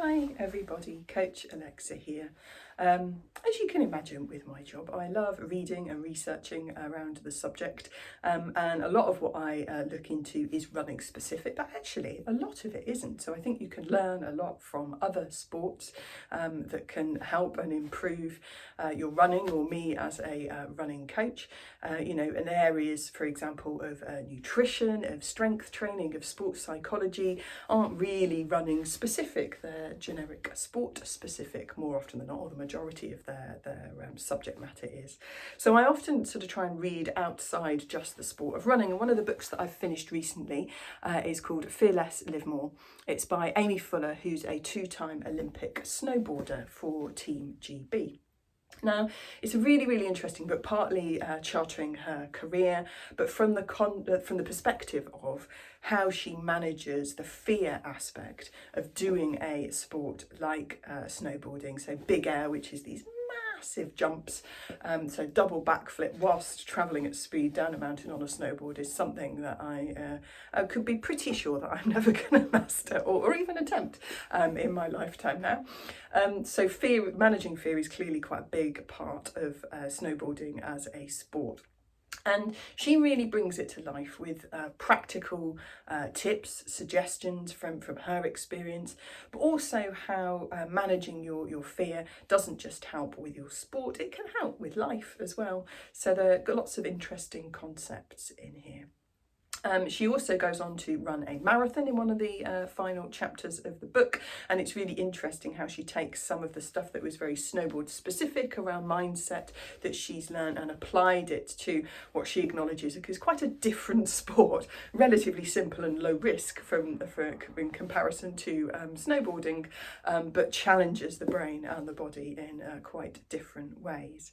Hi everybody, Coach Alexa here. As you can imagine with my job, I love reading and researching around the subject, and a lot of what I look into is running specific, but actually a lot of it isn't. So I think you can learn a lot from other sports that can help and improve your running, or me as a running coach, in areas, for example, of nutrition, of strength training, of sports psychology, aren't really running specific. They're generic sport specific more often than not, or the majority of their subject matter is. So I often sort of try and read outside just the sport of running, and one of the books that I've finished recently is called Fear Less, Live More. It's by Aimee Fuller, who's a two-time Olympic snowboarder for Team GB. Now, it's a really, really interesting book, partly charting her career, but from the perspective of how she manages the fear aspect of doing a sport like snowboarding. So big air, which is these massive jumps, so double backflip whilst travelling at speed down a mountain on a snowboard is something that I could be pretty sure that I'm never going to master or even attempt in my lifetime now. So managing fear is clearly quite a big part of snowboarding as a sport. And she really brings it to life with practical tips, suggestions from her experience, but also how managing your fear doesn't just help with your sport, it can help with life as well. So there are lots of interesting concepts in here. She also goes on to run a marathon in one of the final chapters of the book, and it's really interesting how she takes some of the stuff that was very snowboard specific around mindset that she's learned and applied it to what she acknowledges is quite a different sport, relatively simple and low risk in comparison to snowboarding, but challenges the brain and the body in quite different ways.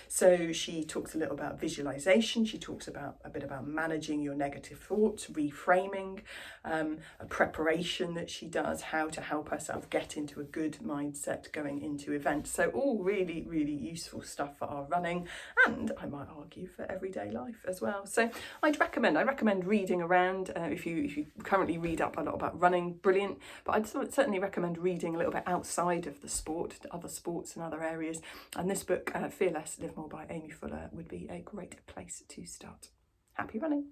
So she talks a little about visualization, she talks a bit about managing your negative thoughts, reframing, a preparation that she does, how to help herself get into a good mindset going into events. So all really, really useful stuff for our running, and I might argue for everyday life as well. So I recommend reading around. If you currently read up a lot about running, brilliant, but I'd certainly recommend reading a little bit outside of the sport, to other sports and other areas. And this book, Fear Less, Live More by Aimee Fuller, would be a great place to start. Happy running.